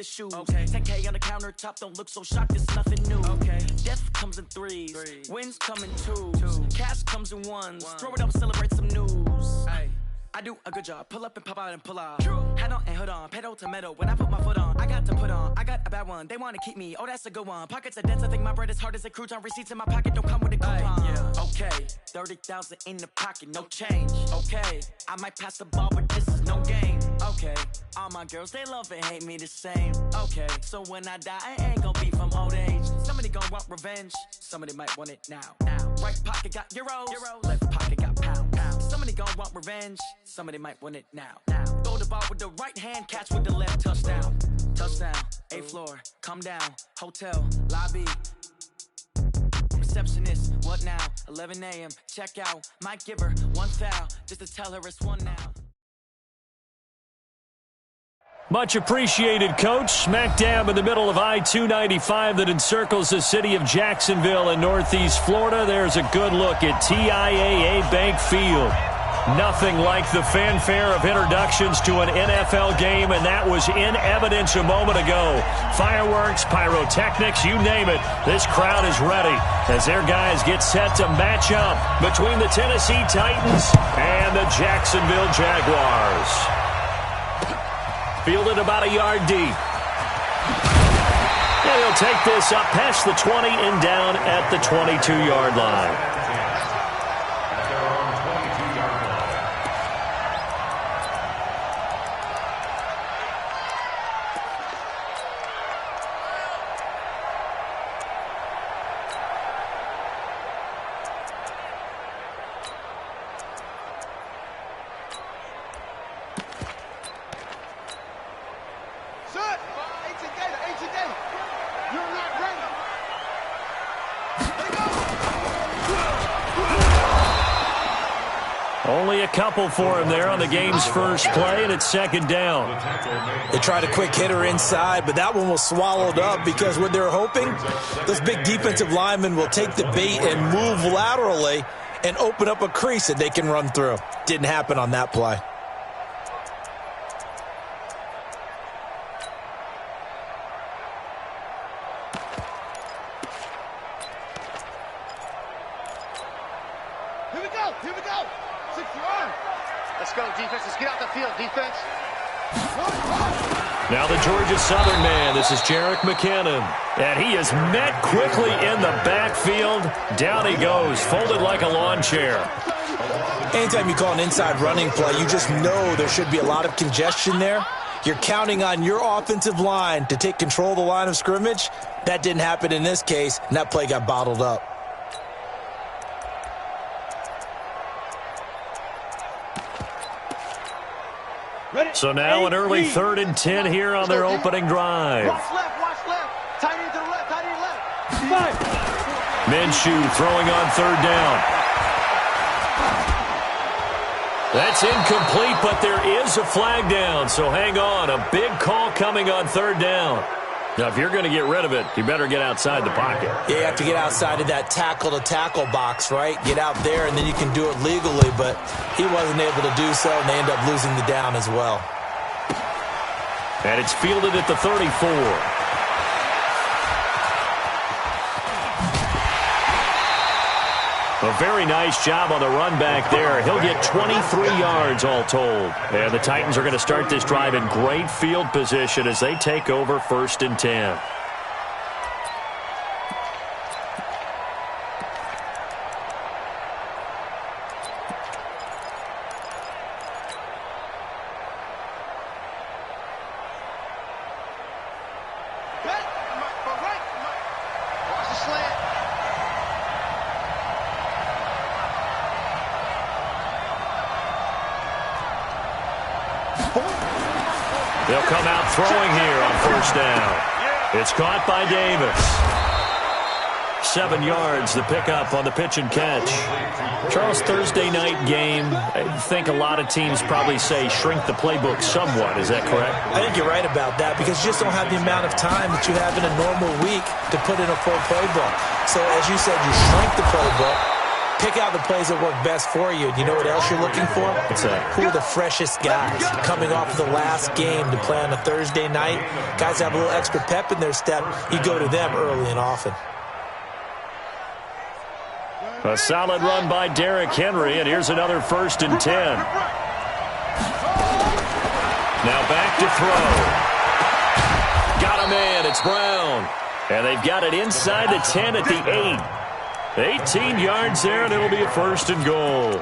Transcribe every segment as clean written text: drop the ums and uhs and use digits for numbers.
the shoes. Okay. 10K on the countertop, don't look so shocked, it's nothing new. Okay. Death comes in threes. Wins come in twos. Cash comes in ones. Throw it up, celebrate some news. Ay. I do a good job, pull up and pop out and pull off. Hat on and hood on, pedal to metal. When I put my foot on, I got to put on. I got a bad one, they want to keep me. Oh, that's a good one. Pockets are dense, I think my bread is hard as a crouton. Receipts in my pocket don't come with a coupon. Yeah. Okay, 30,000 in the pocket, no change. Okay, I might pass the ball, but this is no game. Okay, all my girls, they love and hate me the same. Okay, so when I die, I ain't gonna be from old age. Somebody gon' want revenge, somebody might want it now. Right pocket got euros, left pocket got pounds. Somebody gon' want revenge, somebody might want it now. Throw the ball with the right hand, catch with the left, touchdown. Touchdown, 8th floor, come down, hotel, lobby. Receptionist, what now? 11 a.m., check out. Might give her one foul, just to tell her it's one now. Much appreciated, Coach. Smack dab in the middle of I-295 that encircles the city of Jacksonville in Northeast Florida. There's a good look at TIAA Bank Field. Nothing like the fanfare of introductions to an NFL game, and that was in evidence a moment ago. Fireworks, pyrotechnics, you name it. This crowd is ready as their guys get set to match up between the Tennessee Titans and the Jacksonville Jaguars. Fielded about a yard deep. And he'll take this up past the 20 and down at the 22-yard line. Only a couple for him there on the game's first play, and it's second down. They tried a quick hitter inside, but that one was swallowed up because what they're hoping, those big defensive linemen will take the bait and move laterally and open up a crease that they can run through. Didn't happen on that play. Here we go. 6-yard. Let's go, defense. Let's get out the field, defense. Now the Georgia Southern man. This is Jerick McKinnon. And he is met quickly in the backfield. Down he goes, folded like a lawn chair. Anytime you call an inside running play, you just know there should be a lot of congestion there. You're counting on your offensive line to take control of the line of scrimmage. That didn't happen in this case, and that play got bottled up. So now an early 3rd and 10 here on their opening drive. Watch left. Tight end to the left. Minshew throwing on 3rd down. That's incomplete, but there is a flag down, so hang on. A big call coming on 3rd down. Now, if you're going to get rid of it, you better get outside the pocket. Yeah, you have to get outside of that tackle-to-tackle box, right? Get out there, and then you can do it legally, but he wasn't able to do so, and they end up losing the down as well. And it's fielded at the 34. A very nice job on the run back there. He'll get 23 yards all told. And the Titans are going to start this drive in great field position as they take over 1st and 10. They'll come out throwing here on 1st down. It's caught by Davis. 7 yards, the pickup on the pitch and catch. Charles, Thursday night game, I think a lot of teams probably say shrink the playbook somewhat. Is that correct? I think you're right about that because you just don't have the amount of time that you have in a normal week to put in a full playbook. So as you said, you shrink the playbook. Pick out the plays that work best for you. And you know what else you're looking for? What's that? Who are the freshest guys coming off the last game to play on a Thursday night? Guys have a little extra pep in their step. You go to them early and often. A solid run by Derrick Henry, and here's another 1st and 10. Now back to throw. Got him in. It's Brown. And they've got it inside the 10 at the 8. 18 yards there, and it'll be a 1st and goal.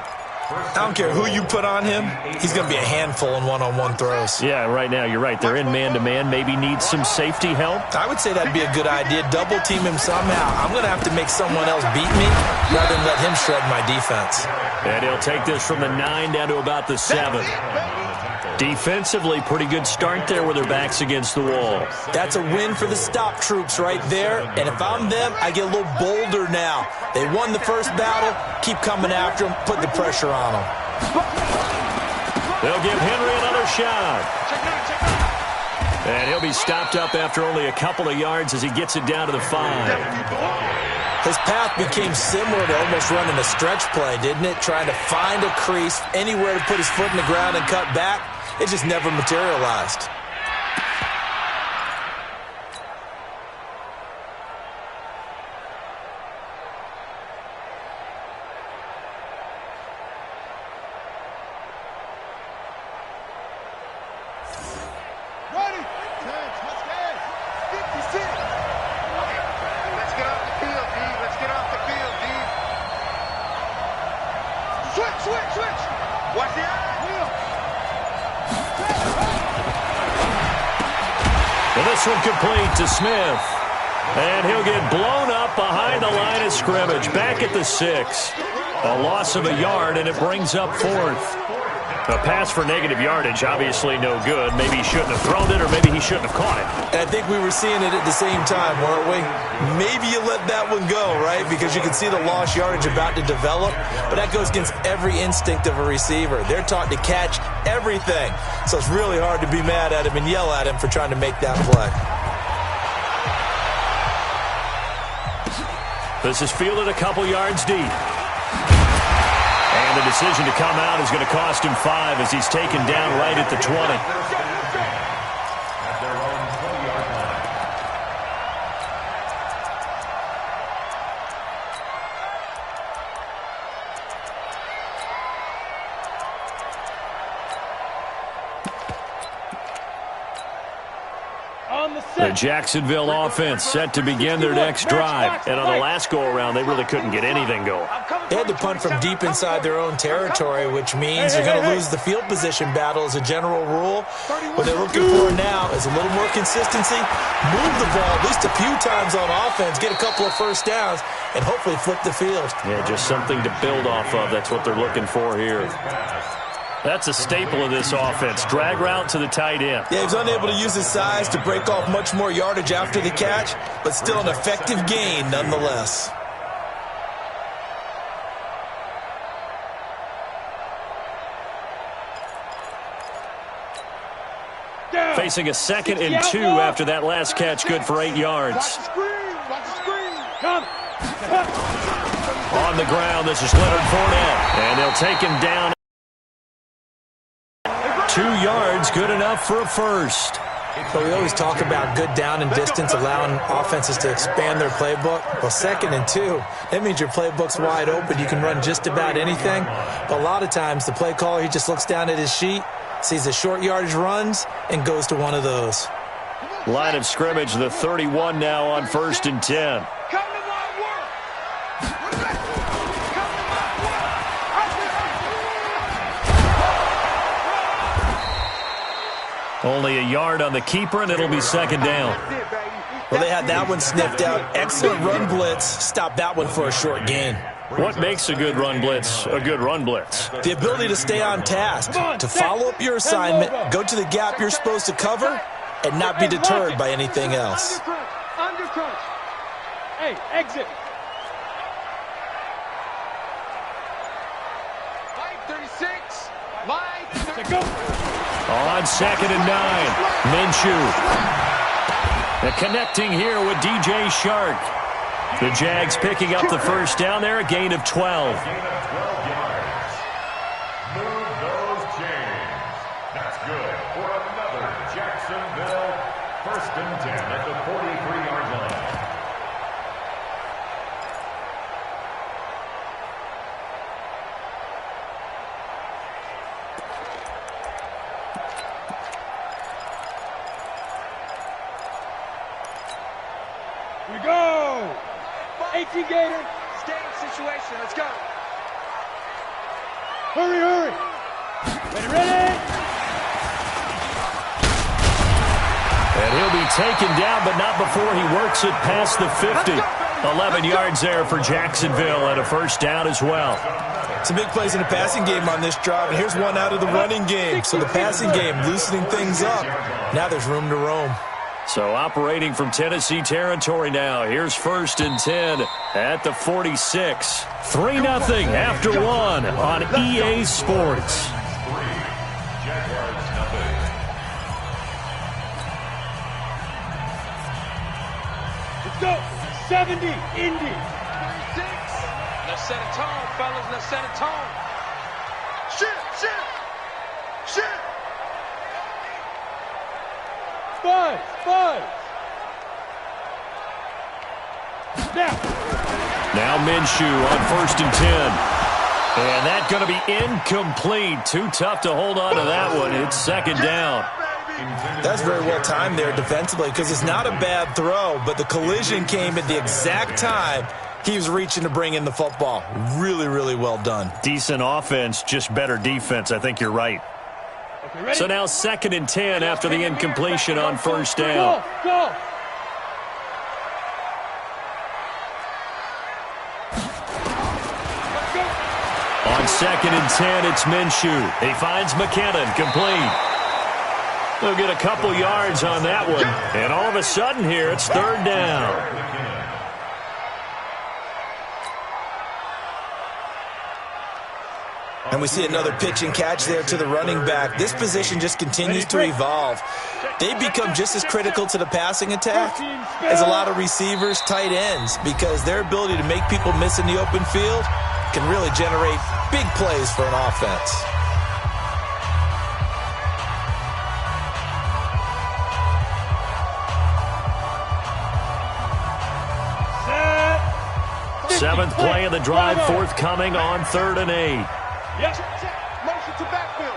I don't care who you put on him. He's going to be a handful in one-on-one throws. Yeah, right now, you're right. They're in man-to-man. Maybe needs some safety help. I would say that'd be a good idea. Double team him somehow. I'm going to have to make someone else beat me rather than let him shred my defense. And he'll take this from the 9 down to about the 7. Defensively, pretty good start there with their backs against the wall. That's a win for the stop troops right there. And if I'm them, I get a little bolder now. They won the first battle. Keep coming after them. Put the pressure on them. They'll give Henry another shot. And he'll be stopped up after only a couple of yards as he gets it down to the 5. His path became similar to almost running a stretch play, didn't it? Trying to find a crease, anywhere to put his foot in the ground and cut back. It just never materialized. This one complete to Smith. And he'll get blown up behind the line of scrimmage. Back at the 6. A loss of a yard, and it brings up 4th. A pass for negative yardage, obviously no good. Maybe he shouldn't have thrown it, or maybe he shouldn't have caught it. And I think we were seeing it at the same time, weren't we? Maybe you let that one go, right? Because you can see the lost yardage about to develop. But that goes against every instinct of a receiver. They're taught to catch everything. So it's really hard to be mad at him and yell at him for trying to make that play. This is fielded a couple yards deep. And the decision to come out is going to cost him 5 as he's taken down right at the 20. The Jacksonville offense set to begin their next drive. And on the last go-around, they really couldn't get anything going. They had to punt from deep inside their own territory, which means you're going to lose the field position battle as a general rule. What they're looking for now is a little more consistency, move the ball at least a few times on offense, get a couple of first downs, and hopefully flip the field. Yeah, just something to build off of. That's what they're looking for here. That's a staple of this offense. Drag route to the tight end. Yeah, he was unable to use his size to break off much more yardage after the catch, but still an effective gain nonetheless. Facing a 2nd and 2 after that last catch, good for 8 yards. On the ground, this is Leonard Fournette, and they'll take him down. 2 yards, good enough for a first. But we always talk about good down and distance, allowing offenses to expand their playbook. Well, 2nd and 2, that means your playbook's wide open. You can run just about anything. But a lot of times, the play caller, he just looks down at his sheet, sees the short yardage runs, and goes to one of those. Line of scrimmage, the 31 now on 1st and 10. Only a yard on the keeper, and it'll be 2nd down. Well, they had that one sniffed out. Excellent run blitz. Stop that one for a short gain. What makes a good run blitz a good run blitz? The ability to stay on task, to follow up your assignment, go to the gap you're supposed to cover, and not be deterred by anything else. Under crunch. Hey, exit. 36. Go. On 2nd and 9, Minshew. Connecting here with DJ Shark. The Jags picking up the first down there, a gain of 12. Gain of 12 yards. Move those chains. That's good for another Jacksonville 1st and 10 at the 43-yard line. We go! 18 Gator. Stay in situation. Let's go. Hurry, hurry. Ready? And he'll be taken down, but not before he works it past the 50. 11 yards there for Jacksonville and a first down as well. Some big plays in the passing game on this drive, and here's one out of the running game. So the passing game loosening things up. Now there's room to roam. So operating from Tennessee territory now. Here's 1st and 10 at the 46. 3-0 after one on EA Sports. Let's go. 70, Indy. 36. Let's set a tone, fellas. Let's set a tone. Shit. Buzz. Now Minshew on 1st and 10. And that's going to be incomplete. Too tough to hold on to that one. It's 2nd down. That's very well timed there defensively because it's not a bad throw, but the collision came at the exact time he was reaching to bring in the football. Really, really well done. Decent offense, just better defense. I think you're right. Okay, so now 2nd and 10 after the incompletion on 1st down. Go. On 2nd and 10, it's Minshew. He finds McKinnon, complete. They'll get a couple yards on that one. And all of a sudden here, it's 3rd down. And we see another pitch and catch there to the running back. This position just continues to evolve. They become just as critical to the passing attack as a lot of receivers, tight ends, because their ability to make people miss in the open field can really generate big plays for an offense. Seventh play of the drive forthcoming on 3rd and 8. Yep. Motion to backfield.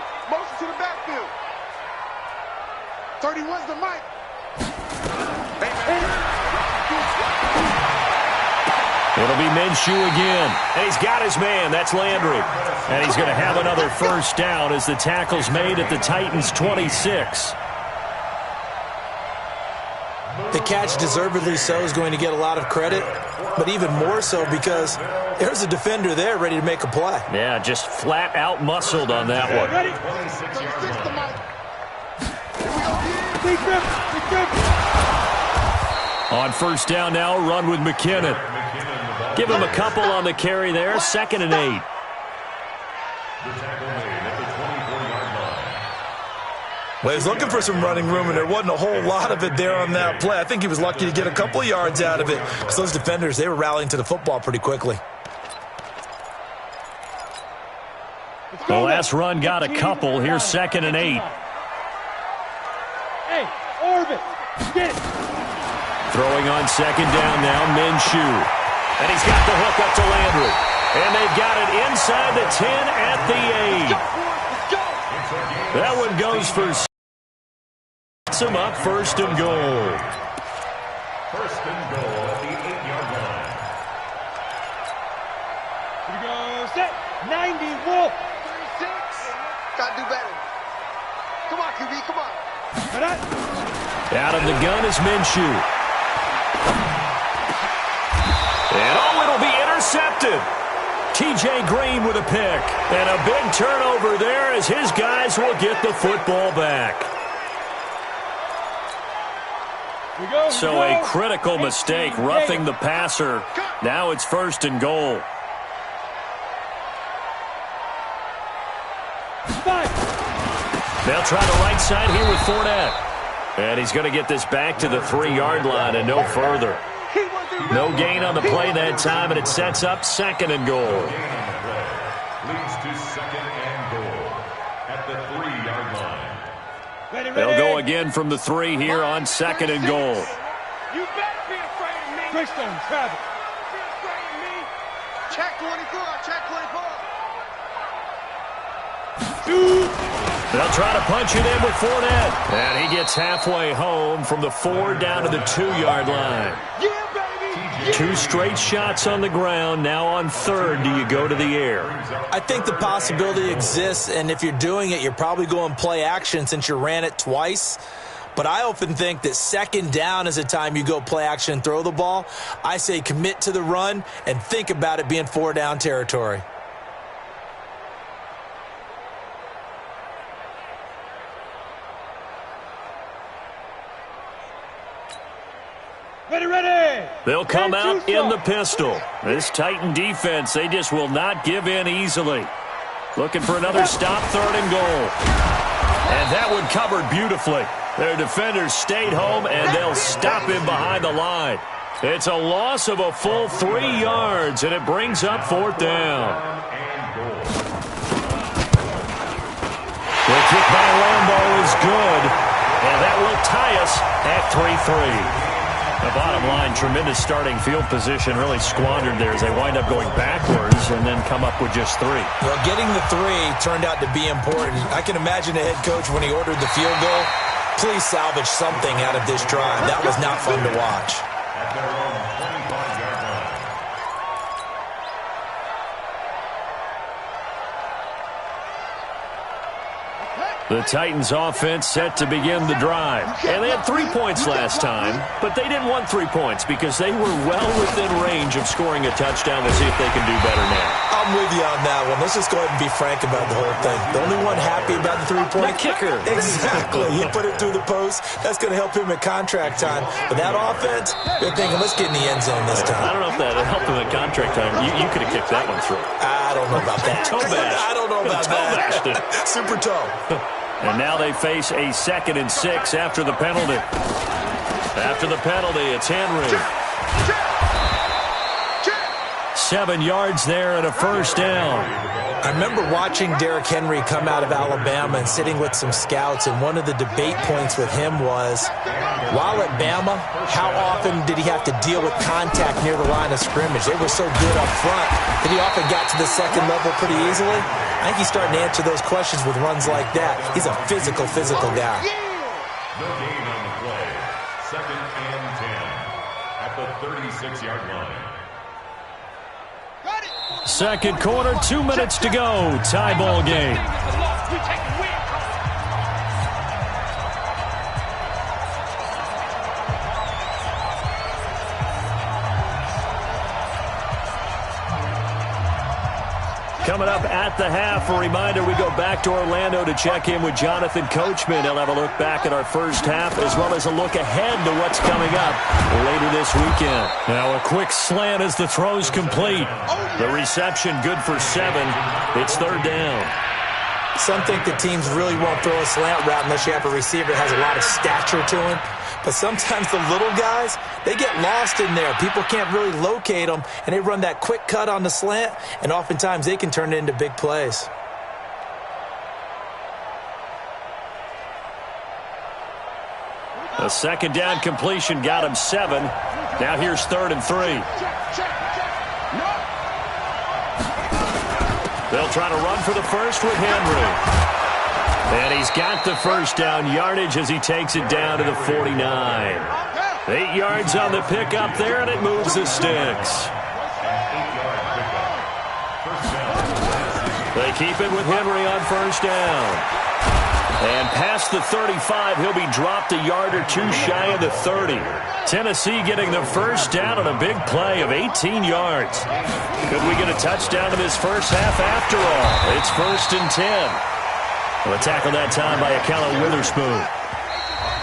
31's the mic. It'll be Minshew again. And he's got his man. That's Landry. And he's going to have another first down as the tackle's made at the Titans' 26. The catch, deservedly so, is going to get a lot of credit, but even more so because there's a defender there ready to make a play. Yeah, just flat out muscled on that one. Ready? On 1st down now, run with McKinnon. Give him a couple on the carry there, 2nd and 8. Well, he's looking for some running room, and there wasn't a whole lot of it there on that play. I think he was lucky to get a couple of yards out of it because those defenders, they were rallying to the football pretty quickly. The last run got a couple. Here's 2nd and 8. Hey, Orbit, get it. Throwing on 2nd down now, Minshew. And he's got the hook up to Landry. And they've got it inside the 10 at the 8. That one goes for him up 1st and goal. 1st and goal at the 8-yard line. Here we go, set, 90, Wolf. 36. Gotta do better. Come on, QB, come on. Out of the gun is Minshew. And it'll be intercepted. TJ Green with a pick. And a big turnover there as his guys will get the football back. So a critical mistake, roughing the passer. Now it's 1st and goal. They'll try the right side here with Fournette. And he's going to get this back to the 3-yard line and no further. No gain on the play that time, and it sets up 2nd and goal. Leads to 2nd and goal at the 3-yard line. They'll go again from the 3 here on 2nd and goal. You better be afraid of me. Quickstone, travel. Be afraid of me. Check 24, check 24. They'll try to punch it in with Fournette. And he gets halfway home from the 4 down to the 2-yard line. Yeah, baby. 2 straight shots on the ground. Now on 3rd, do you go to the air? I think the possibility exists, and if you're doing it, you're probably going play action since you ran it twice. But I often think that 2nd down is the time you go play action and throw the ball. I say commit to the run and think about it being 4 down territory. Ready. They'll come out in the pistol. This Titan defense, they just will not give in easily. Looking for another stop, 3rd and goal. And that one covered beautifully. Their defenders stayed home, and they'll stop him behind the line. It's a loss of a full 3 yards, and it brings up 4th down. The kick by Lambo is good, and that will tie us at 3-3. The bottom line, tremendous starting field position, really squandered there as they wind up going backwards and then come up with just 3. Well, getting the 3 turned out to be important. I can imagine the head coach when he ordered the field goal. Please salvage something out of this drive. That was not fun to watch. At their own 25-yard line. The Titans offense set to begin the drive. And they had 3 points last time, but they didn't want 3 points because they were well within range of scoring a touchdown. We'll see if they can do better now. I'm with you on that one. Let's just go ahead and be frank about the whole thing. The only one happy about the 3-point? The kicker. Exactly. He put it through the post. That's going to help him at contract time. But that offense, they're thinking, let's get in the end zone this time. I don't know if that helped him at contract time. You could have kicked that one through. I don't know about that. Toe bash. I don't know about that. Super toe. And now they face a 2nd and 6 after the penalty. After the penalty, it's Henry. 7 yards there and a 1st down. I remember watching Derrick Henry come out of Alabama and sitting with some scouts, and one of the debate points with him was, while at Bama, how often did he have to deal with contact near the line of scrimmage? They were so good up front that he often got to the 2nd level pretty easily. I think he's starting to answer those questions with runs like that. He's a physical guy. No gain on the play. 2nd and 10 at the 36-yard line. 2nd quarter, 2 minutes to go. Tie ball game. Coming up at the half, a reminder, we go back to Orlando to check in with Jonathan Coachman. He'll have a look back at our first half as well as a look ahead to what's coming up later this weekend. Now a quick slant as the throw's complete. The reception good for 7. It's 3rd down. Some think the teams really won't throw a slant route unless you have a receiver that has a lot of stature to him. But sometimes the little guys, they get lost in there. People can't really locate them, and they run that quick cut on the slant, and oftentimes they can turn it into big plays. A 2nd down completion got him 7. Now here's 3rd and 3. They'll try to run for the first with Henry. And he's got the 1st down yardage as he takes it down to the 49. 8 yards on the pickup there, and it moves the sticks. They keep it with Henry on 1st down. And past the 35, he'll be dropped a yard or 2 shy of the 30. Tennessee getting the 1st down on a big play of 18 yards. Could we get a touchdown in this first half after all? It's 1st and 10. Well, a tackle that time by Akello Witherspoon.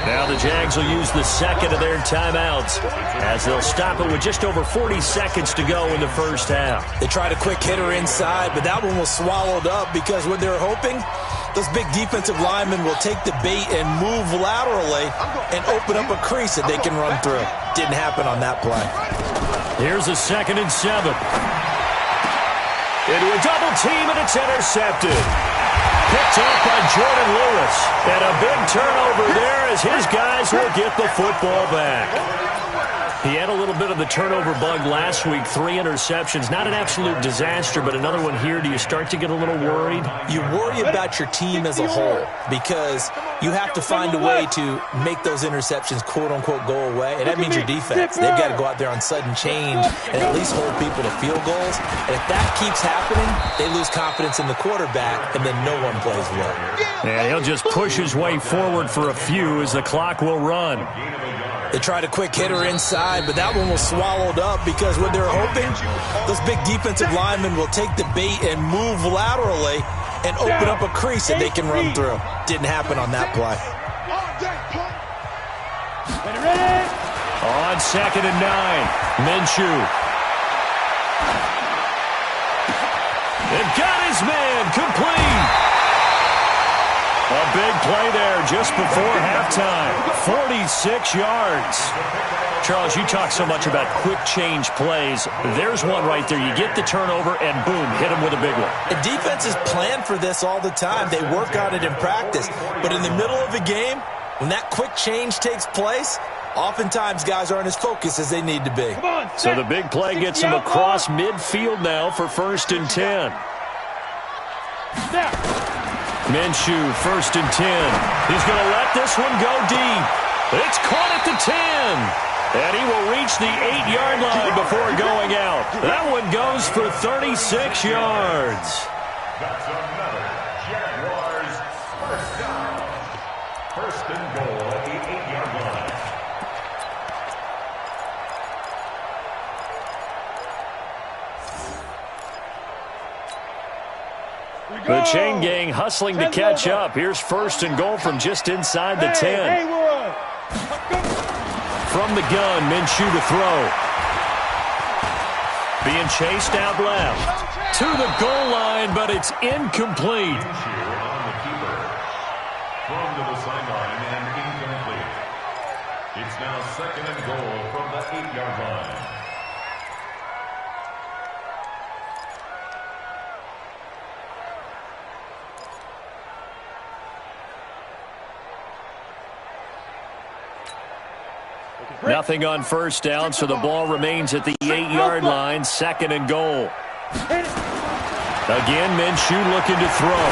Now the Jags will use the 2nd of their timeouts as they'll stop it with just over 40 seconds to go in the first half. They tried a quick hitter inside, but that one was swallowed up because what they're hoping, those big defensive linemen will take the bait and move laterally and open up a crease that they can run through. Didn't happen on that play. Here's a 2nd and 7. Into a double team, and it's intercepted. Picked up by Jordan Lewis. And a big turnover there as his guys will get the football back. He had a little bit of the turnover bug last week, 3 interceptions. Not an absolute disaster, but another one here. Do you start to get a little worried? You worry about your team as a whole because you have to find a way to make those interceptions, quote-unquote, go away, and that means your defense. They've got to go out there on sudden change and at least hold people to field goals. And if that keeps happening, they lose confidence in the quarterback, and then no one plays well. Yeah, he'll just push his way forward for a few as the clock will run. They tried a quick hitter inside, but that one was swallowed up because what they're hoping, those big defensive linemen will take the bait and move laterally and open up a crease that they can run through. Didn't happen on that play. On 2nd and 9, Minshew. And got his man complete. A big play there just before halftime. 46 yards. Charles, you talk so much about quick change plays. There's one right there. You get the turnover, and boom, hit him with a big one. The defenses plan for this all the time. They work on it in practice. But in the middle of the game, when that quick change takes place, oftentimes guys aren't as focused as they need to be. So the big play gets him across midfield now for 1st and 10. Minshew, 1st and 10. He's going to let this one go deep. It's caught at the 10. And he will reach the 8-yard line before going out. That one goes for 36 yards. That's another Jaguars first down. 1st and goal at the 8-yard line. The chain gang hustling to catch up. Here's 1st and goal from just inside the 10. From the gun, Minshew to throw. Being chased out left. To the goal line, but it's incomplete. Minshew on the keeper. Thrown to the sideline and incomplete. It's now 2nd and goal from the 8-yard line. Nothing on 1st down, so the ball remains at the 8-yard line. 2nd and goal. Again, Minshew looking to throw.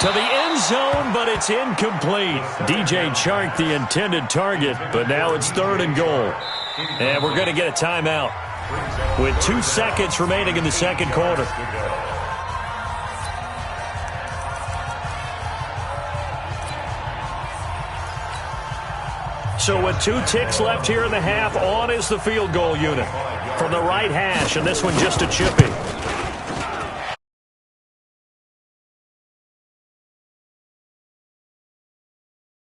To the end zone, but it's incomplete. DJ Chark, the intended target, but now it's 3rd and goal. And we're going to get a timeout with 2 seconds remaining in the 2nd quarter. So with 2 ticks left here in the half, on is the field goal unit from the right hash, and this one just a chippy.